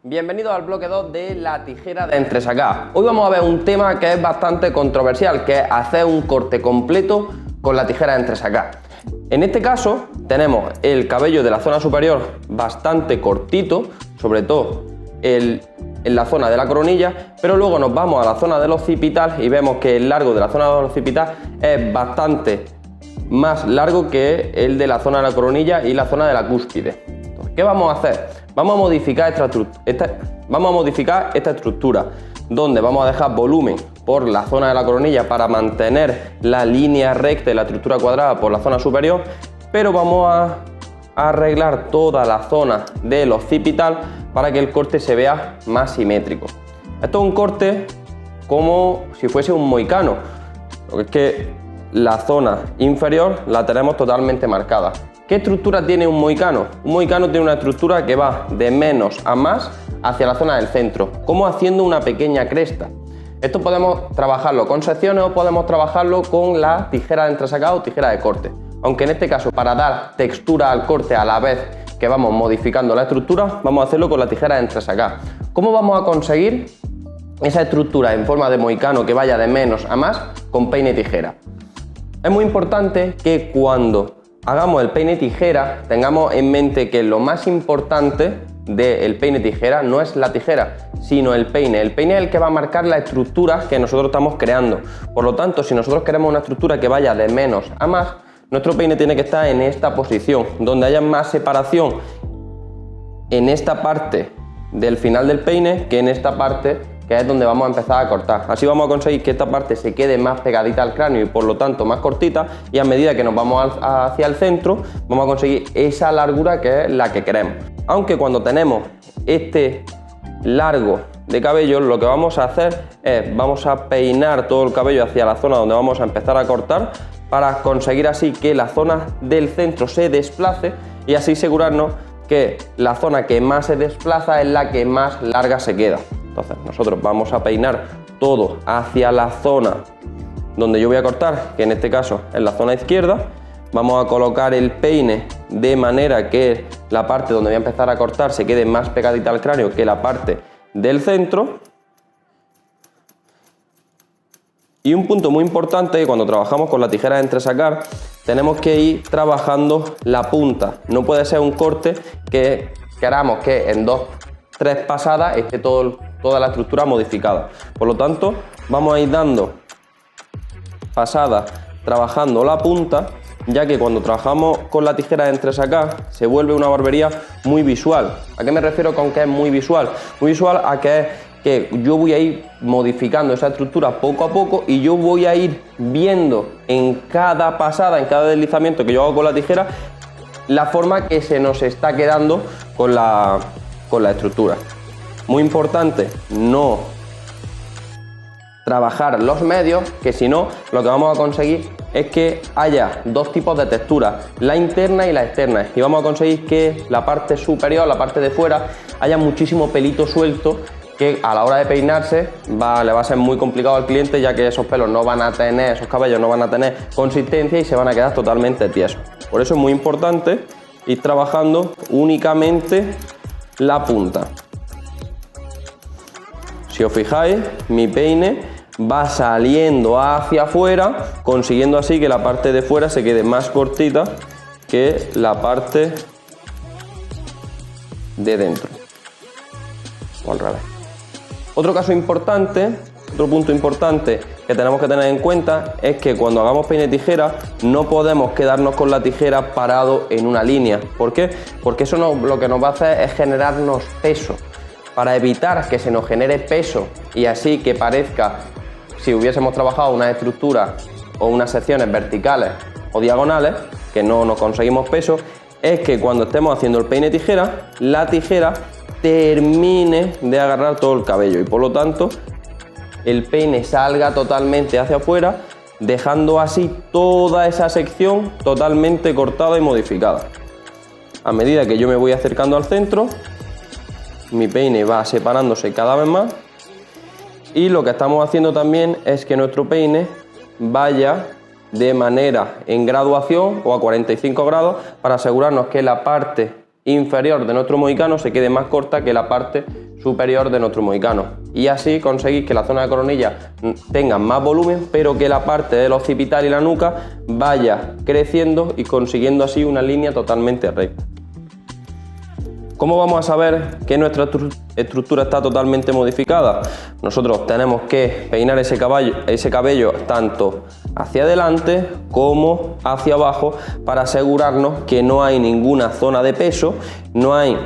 Bienvenidos al bloque 2 de la tijera de entresacar. Hoy vamos a ver un tema que es bastante controversial, que es hacer un corte completo con la tijera de entresacar. En este caso tenemos el cabello de la zona superior bastante cortito, sobre todo en la zona de la coronilla, pero luego nos vamos a la zona del occipital y vemos que el largo de la zona del occipital es bastante más largo que el de la zona de la coronilla y la zona de la cúspide. Entonces, ¿qué vamos a hacer? Vamos a modificar esta estructura, donde vamos a dejar volumen por la zona de la coronilla para mantener la línea recta y la estructura cuadrada por la zona superior, pero vamos a arreglar toda la zona del occipital para que el corte se vea más simétrico. Esto es un corte como si fuese un mohicano, lo que es que la zona inferior la tenemos totalmente marcada. ¿Qué estructura tiene un mohicano? Un mohicano tiene una estructura que va de menos a más hacia la zona del centro, como haciendo una pequeña cresta. Esto podemos trabajarlo con secciones o podemos trabajarlo con la tijera de entresacado o tijera de corte. Aunque en este caso, para dar textura al corte a la vez que vamos modificando la estructura, vamos a hacerlo con la tijera de entresacar. ¿Cómo vamos a conseguir esa estructura en forma de mohicano que vaya de menos a más con peine y tijera? Es muy importante que cuando hagamos el peine tijera tengamos en mente que lo más importante del peine tijera no es la tijera, sino el peine. El peine es el que va a marcar la estructura que nosotros estamos creando. Por lo tanto, si nosotros queremos una estructura que vaya de menos a más, nuestro peine tiene que estar en esta posición, donde haya más separación en esta parte del final del peine que en esta parte, que es donde vamos a empezar a cortar. Así vamos a conseguir que esta parte se quede más pegadita al cráneo y por lo tanto más cortita, y a medida que nos vamos hacia el centro vamos a conseguir esa largura que es la que queremos. Aunque cuando tenemos este largo de cabello, lo que vamos a hacer es vamos a peinar todo el cabello hacia la zona donde vamos a empezar a cortar, para conseguir así que la zona del centro se desplace y así asegurarnos que la zona que más se desplaza es la que más larga se queda. Entonces nosotros vamos a peinar todo hacia la zona donde yo voy a cortar, que en este caso es la zona izquierda. Vamos a colocar el peine de manera que la parte donde voy a empezar a cortar se quede más pegadita al cráneo que la parte del centro. Y un punto muy importante, que cuando trabajamos con la tijera de entresacar tenemos que ir trabajando la punta. No puede ser un corte que queramos que en 2-3 pasadas esté toda la estructura modificada. Por lo tanto, vamos a ir dando pasadas trabajando la punta, ya que cuando trabajamos con la tijera de entresacar se vuelve una barbería muy visual. ¿A qué me refiero con que es muy visual? Muy visual a que es que yo voy a ir modificando esa estructura poco a poco y yo voy a ir viendo en cada pasada, en cada deslizamiento que yo hago con la tijera, la forma que se nos está quedando con la estructura. Muy importante no trabajar los medios, que si no lo que vamos a conseguir es que haya dos tipos de textura, la interna y la externa, y vamos a conseguir que la parte superior, la parte de fuera, haya muchísimo pelito suelto, que a la hora de peinarse le va a ser muy complicado al cliente, ya que esos pelos no van a tener, esos cabellos no van a tener consistencia y se van a quedar totalmente tiesos. Por eso es muy importante ir trabajando únicamente la punta. Si os fijáis, mi peine va saliendo hacia afuera, consiguiendo así que la parte de fuera se quede más cortita que la parte de dentro, o al revés. Otro caso importante, otro punto importante que tenemos que tener en cuenta es que cuando hagamos peine tijera no podemos quedarnos con la tijera parado en una línea. ¿Por qué? Porque eso lo que nos va a hacer es generarnos peso. Para evitar que se nos genere peso y así que parezca si hubiésemos trabajado una estructura o unas secciones verticales o diagonales, que no nos conseguimos peso, es que cuando estemos haciendo el peine tijera, la tijera termine de agarrar todo el cabello y por lo tanto el peine salga totalmente hacia afuera, dejando así toda esa sección totalmente cortada y modificada. A medida que yo me voy acercando al centro, mi peine va separándose cada vez más, y lo que estamos haciendo también es que nuestro peine vaya de manera en graduación o a 45 grados para asegurarnos que la parte inferior de nuestro mohicano se quede más corta que la parte superior de nuestro mohicano, y así conseguir que la zona de coronilla tenga más volumen, pero que la parte del occipital y la nuca vaya creciendo y consiguiendo así una línea totalmente recta. ¿Cómo vamos a saber que nuestra estructura está totalmente modificada? Nosotros tenemos que peinar ese cabello tanto hacia adelante como hacia abajo para asegurarnos que no hay ninguna zona de peso, no hay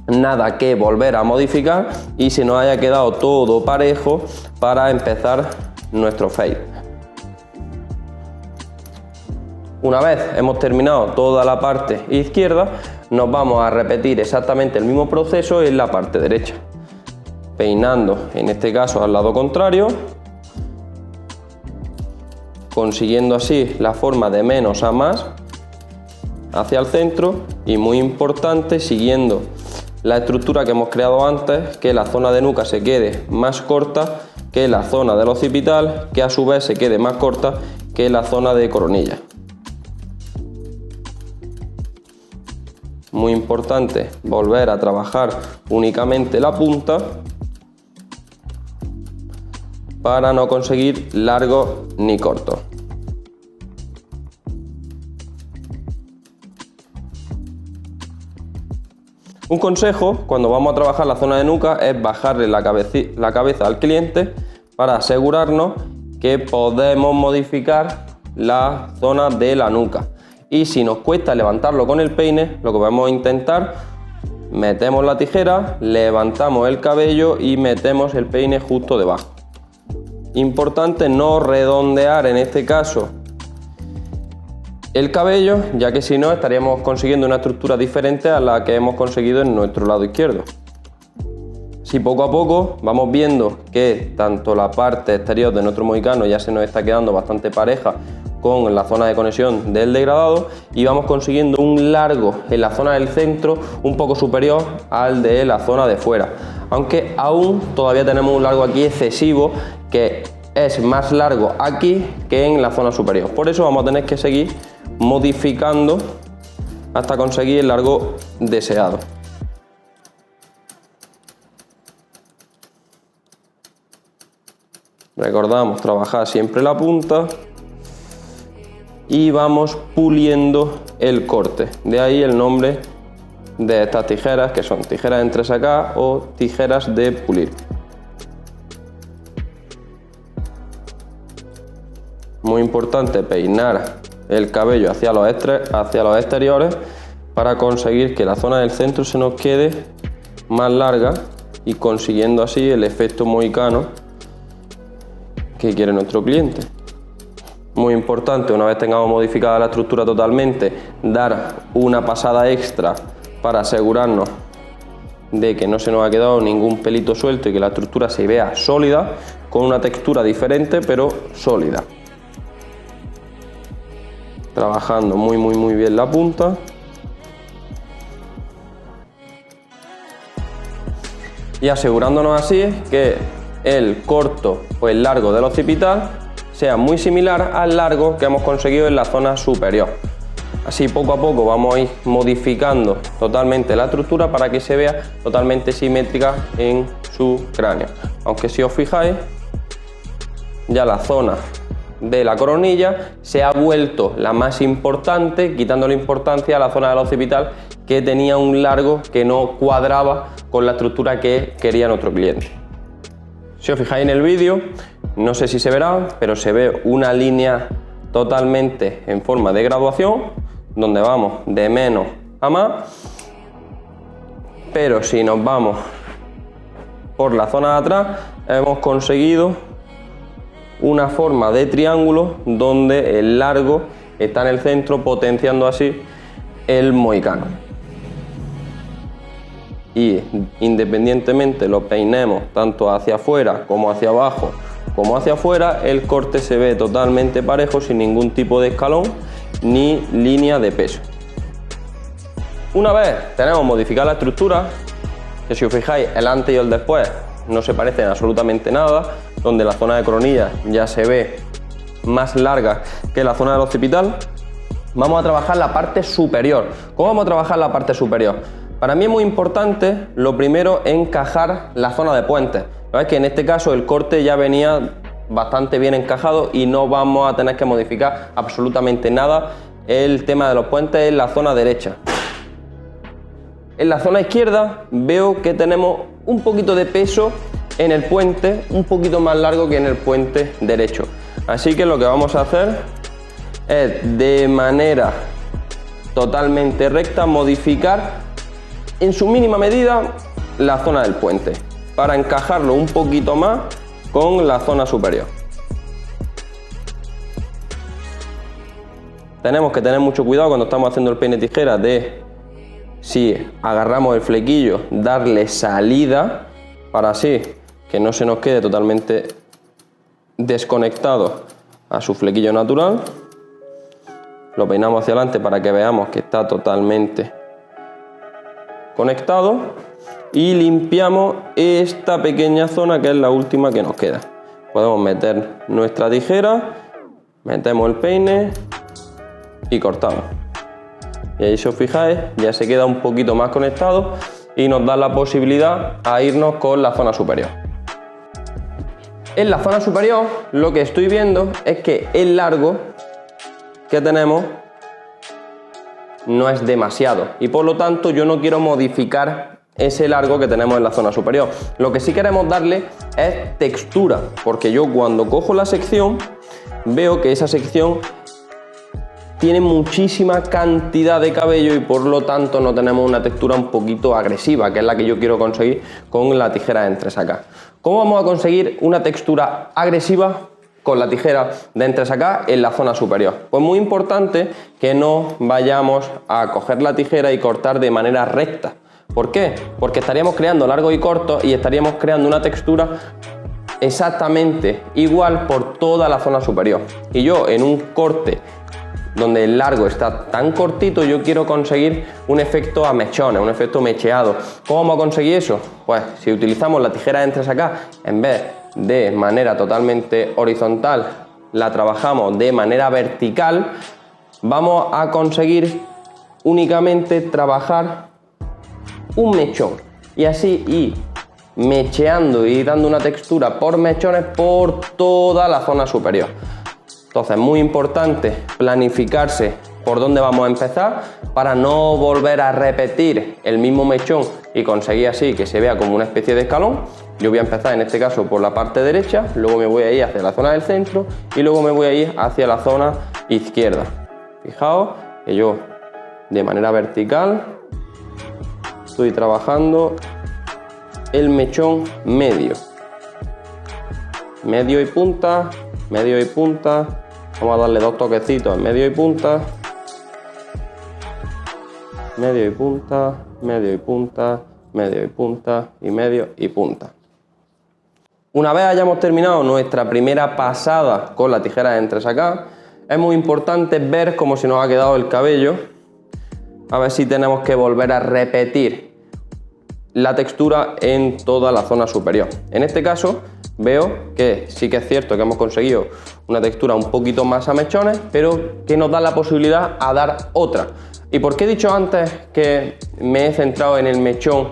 nada que volver a modificar y se nos haya quedado todo parejo para empezar nuestro fade. Una vez hemos terminado toda la parte izquierda, nos vamos a repetir exactamente el mismo proceso en la parte derecha, peinando en este caso al lado contrario, consiguiendo así la forma de menos a más hacia el centro, y muy importante, siguiendo la estructura que hemos creado antes, que la zona de nuca se quede más corta que la zona del occipital, que a su vez se quede más corta que la zona de coronilla. Muy importante volver a trabajar únicamente la punta para no conseguir largo ni corto. Un consejo cuando vamos a trabajar la zona de nuca es bajarle la cabeza al cliente para asegurarnos que podemos modificar la zona de la nuca. Y si nos cuesta levantarlo con el peine, lo que vamos a intentar, metemos la tijera, levantamos el cabello y metemos el peine justo debajo. Importante no redondear en este caso el cabello, ya que si no estaríamos consiguiendo una estructura diferente a la que hemos conseguido en nuestro lado izquierdo. Si poco a poco vamos viendo que tanto la parte exterior de nuestro mohicano ya se nos está quedando bastante pareja con la zona de conexión del degradado, y vamos consiguiendo un largo en la zona del centro un poco superior al de la zona de fuera, aunque aún todavía tenemos un largo aquí excesivo que es más largo aquí que en la zona superior. Por eso vamos a tener que seguir modificando hasta conseguir el largo deseado. Recordamos trabajar siempre la punta y vamos puliendo el corte, de ahí el nombre de estas tijeras, que son tijeras de entresacar o tijeras de pulir. Muy importante peinar el cabello hacia los exteriores para conseguir que la zona del centro se nos quede más larga y consiguiendo así el efecto mohicano que quiere nuestro cliente. Muy importante, una vez tengamos modificada la estructura totalmente, dar una pasada extra para asegurarnos de que no se nos ha quedado ningún pelito suelto y que la estructura se vea sólida, con una textura diferente pero sólida. Trabajando muy bien la punta. Y asegurándonos así que el corto o el largo del occipital sea muy similar al largo que hemos conseguido en la zona superior. Así poco a poco vamos a ir modificando totalmente la estructura para que se vea totalmente simétrica en su cráneo. Aunque si os fijáis, ya la zona de la coronilla se ha vuelto la más importante, quitando la importancia a la zona del occipital, que tenía un largo que no cuadraba con la estructura que quería nuestro cliente. Si os fijáis en el vídeo, no sé si se verá, pero se ve una línea totalmente en forma de graduación, donde vamos de menos a más, pero si nos vamos por la zona de atrás, hemos conseguido una forma de triángulo donde el largo está en el centro, potenciando así el mohicano. Y independientemente lo peinemos tanto hacia afuera como hacia abajo como hacia afuera, el corte se ve totalmente parejo, sin ningún tipo de escalón ni línea de peso. Una vez tenemos modificada la estructura, que si os fijáis el antes y el después no se parecen absolutamente nada, donde la zona de coronilla ya se ve más larga que la zona del occipital, vamos a trabajar la parte superior. ¿Cómo vamos a trabajar la parte superior? Para mí es muy importante, lo primero, encajar la zona de puentes. ¿Veis? Que en este caso el corte ya venía bastante bien encajado y no vamos a tener que modificar absolutamente nada. El tema de los puentes es la zona derecha. En la zona izquierda veo que tenemos un poquito de peso en el puente, un poquito más largo que en el puente derecho. Así que lo que vamos a hacer es, de manera totalmente recta, modificar en su mínima medida la zona del puente para encajarlo un poquito más con la zona superior. Tenemos que tener mucho cuidado cuando estamos haciendo el peine tijera de, si agarramos el flequillo, darle salida para así que no se nos quede totalmente desconectado a su flequillo natural. Lo peinamos hacia adelante para que veamos que está totalmente conectado y limpiamos esta pequeña zona que es la última que nos queda. Podemos meter nuestra tijera, metemos el peine y cortamos. Y ahí, si os fijáis, ya se queda un poquito más conectado y nos da la posibilidad a irnos con la zona superior. En la zona superior lo que estoy viendo es que el largo que tenemos no es demasiado y por lo tanto yo no quiero modificar ese largo que tenemos en la zona superior. Lo que sí queremos darle es textura, porque yo cuando cojo la sección veo que esa sección tiene muchísima cantidad de cabello y por lo tanto no tenemos una textura un poquito agresiva, que es la que yo quiero conseguir con la tijera de entresacar. ¿Cómo vamos a conseguir una textura agresiva con la tijera de entresacar en la zona superior? Pues muy importante que no vayamos a coger la tijera y cortar de manera recta. ¿Por qué? Porque estaríamos creando largos y cortos y estaríamos creando una textura exactamente igual por toda la zona superior. Y yo en un corte donde el largo está tan cortito, yo quiero conseguir un efecto a mechones, un efecto mecheado. ¿Cómo vamos a conseguir eso? Pues si utilizamos la tijera de entresacar, en vez de manera totalmente horizontal, la trabajamos de manera vertical, vamos a conseguir únicamente trabajar un mechón y así ir mecheando y dando una textura por mechones por toda la zona superior. Entonces es muy importante planificarse por dónde vamos a empezar para no volver a repetir el mismo mechón y conseguir así que se vea como una especie de escalón. Yo voy a empezar en este caso por la parte derecha, luego me voy a ir hacia la zona del centro y luego me voy a ir hacia la zona izquierda. Fijaos que yo de manera vertical estoy trabajando el mechón medio y punta, medio y punta. Vamos a darle dos toquecitos en medio y punta, medio y punta, medio y punta, medio y punta y medio y punta. Una vez hayamos terminado nuestra primera pasada con la tijera de entresacar, es muy importante ver cómo se nos ha quedado el cabello, a ver si tenemos que volver a repetir la textura en toda la zona superior. En este caso veo que sí que es cierto que hemos conseguido una textura un poquito más a mechones, pero que nos da la posibilidad a dar otra. ¿Y por qué he dicho antes que me he centrado en el mechón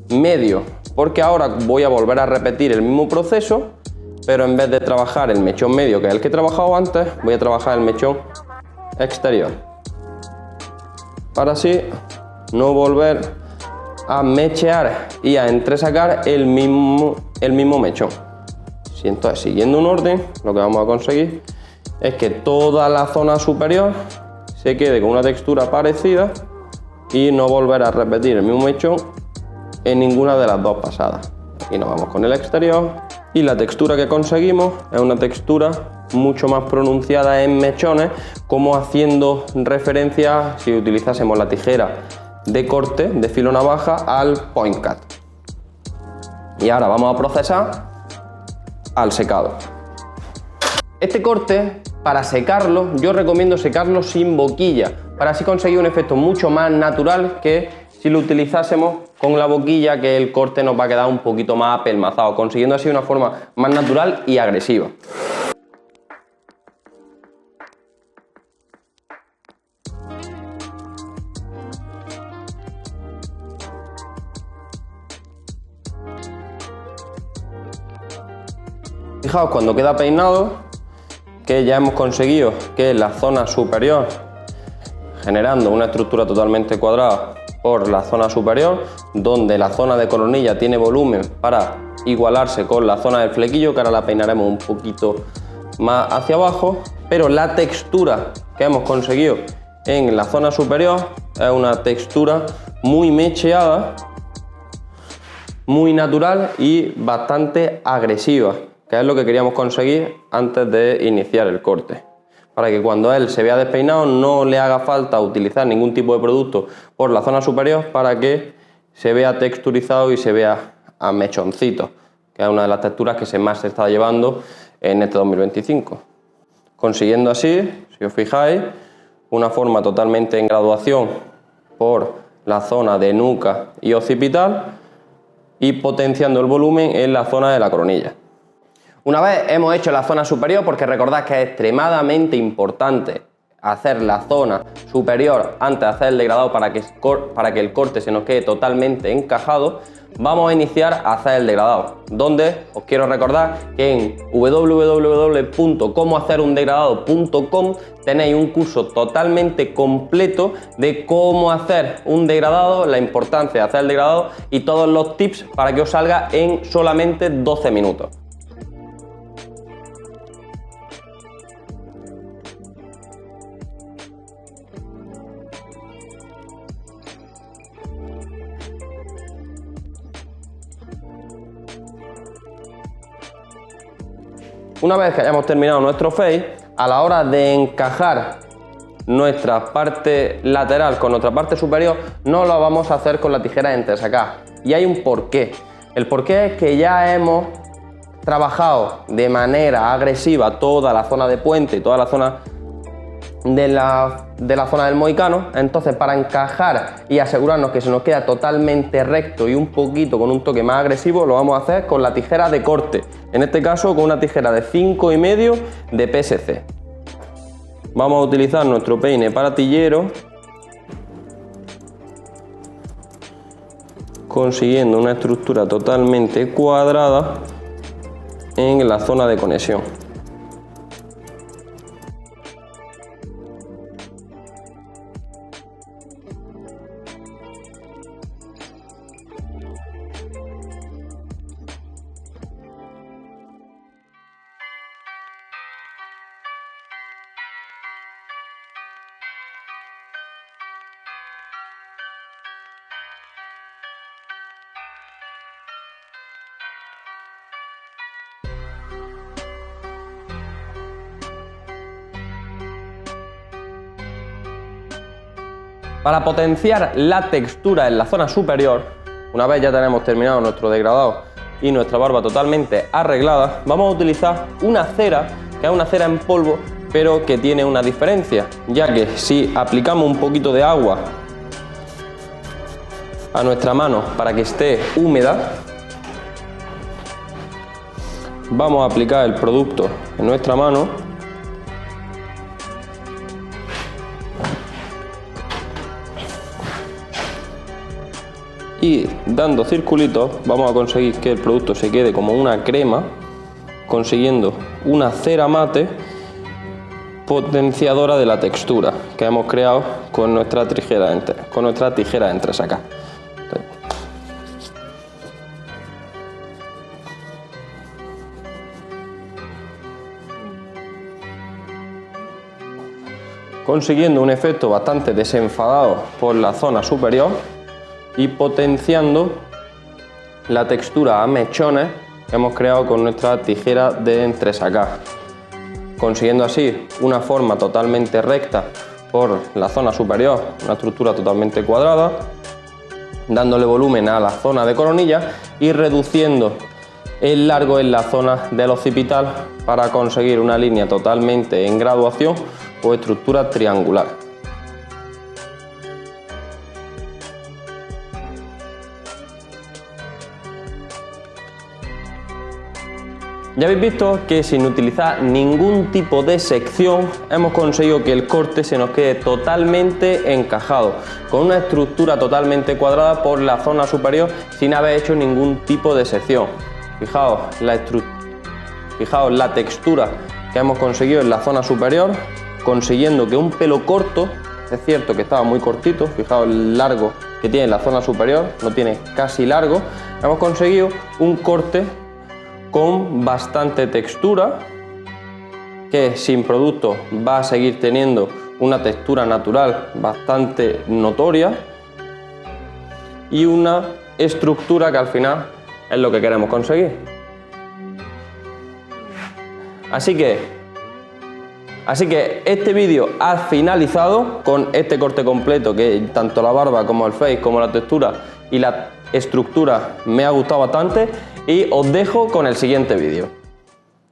medio? Porque ahora voy a volver a repetir el mismo proceso, pero en vez de trabajar el mechón medio, que es el que he trabajado antes, voy a trabajar el mechón exterior, para así no volver a mechear y a entresacar el mismo mechón. Si entonces, siguiendo un orden, lo que vamos a conseguir es que toda la zona superior se quede con una textura parecida y no volver a repetir el mismo mechón en ninguna de las dos pasadas. Y nos vamos con el exterior y la textura que conseguimos es una textura mucho más pronunciada en mechones, como haciendo referencia, si utilizásemos la tijera de corte de filo navaja, al point cut. Y ahora vamos a procesar al secado. Este corte, para secarlo, yo recomiendo secarlo sin boquilla, para así conseguir un efecto mucho más natural que si lo utilizásemos con la boquilla, que el corte nos va a quedar un poquito más apelmazado, consiguiendo así una forma más natural y agresiva. Fijaos cuando queda peinado que ya hemos conseguido que la zona superior, generando una estructura totalmente cuadrada por la zona superior, donde la zona de coronilla tiene volumen para igualarse con la zona del flequillo, que ahora la peinaremos un poquito más hacia abajo, pero la textura que hemos conseguido en la zona superior es una textura muy mecheada, muy natural y bastante agresiva, que es lo que queríamos conseguir antes de iniciar el corte, para que cuando él se vea despeinado no le haga falta utilizar ningún tipo de producto por la zona superior para que se vea texturizado y se vea a mechoncito, que es una de las texturas que más se está llevando en este 2025. Consiguiendo así, si os fijáis, una forma totalmente en graduación por la zona de nuca y occipital y potenciando el volumen en la zona de la coronilla. Una vez hemos hecho la zona superior, porque recordad que es extremadamente importante hacer la zona superior antes de hacer el degradado para que el corte se nos quede totalmente encajado, vamos a iniciar a hacer el degradado, donde os quiero recordar que en www.comohacerundegradado.com tenéis un curso totalmente completo de cómo hacer un degradado, la importancia de hacer el degradado y todos los tips para que os salga en solamente 12 minutos. Una vez que hayamos terminado nuestro face, a la hora de encajar nuestra parte lateral con nuestra parte superior, no lo vamos a hacer con la tijera de entresacar. Y hay un porqué. El porqué es que ya hemos trabajado de manera agresiva toda la zona de puente y toda la zona de la zona del mohicano. Entonces, para encajar y asegurarnos que se nos queda totalmente recto y un poquito con un toque más agresivo, lo vamos a hacer con la tijera de corte, en este caso con una tijera de 5,5 de PSC. Vamos a utilizar nuestro peine paratillero, consiguiendo una estructura totalmente cuadrada en la zona de conexión. Para potenciar la textura en la zona superior, una vez ya tenemos terminado nuestro degradado y nuestra barba totalmente arreglada, vamos a utilizar una cera, que es una cera en polvo, pero que tiene una diferencia, ya que si aplicamos un poquito de agua a nuestra mano para que esté húmeda, vamos a aplicar el producto en nuestra mano y dando circulitos vamos a conseguir que el producto se quede como una crema, consiguiendo una cera mate potenciadora de la textura que hemos creado con nuestra tijera de entresacar. Consiguiendo un efecto bastante desenfadado por la zona superior y potenciando la textura a mechones que hemos creado con nuestra tijera de entresacar, consiguiendo así una forma totalmente recta por la zona superior, una estructura totalmente cuadrada, dándole volumen a la zona de coronilla y reduciendo el largo en la zona del occipital para conseguir una línea totalmente en graduación o estructura triangular. Ya habéis visto que sin utilizar ningún tipo de sección hemos conseguido que el corte se nos quede totalmente encajado, con una estructura totalmente cuadrada por la zona superior sin haber hecho ningún tipo de sección. Fijaos, Fijaos la textura que hemos conseguido en la zona superior, consiguiendo que un pelo corto, es cierto que estaba muy cortito, fijaos el largo que tiene en la zona superior, no tiene casi largo, hemos conseguido un corte con bastante textura, que sin producto va a seguir teniendo una textura natural bastante notoria y una estructura que al final es lo que queremos conseguir. Así que este vídeo ha finalizado con este corte completo, que tanto la barba como el face, como la textura y la estructura me ha gustado bastante, y os dejo con el siguiente vídeo.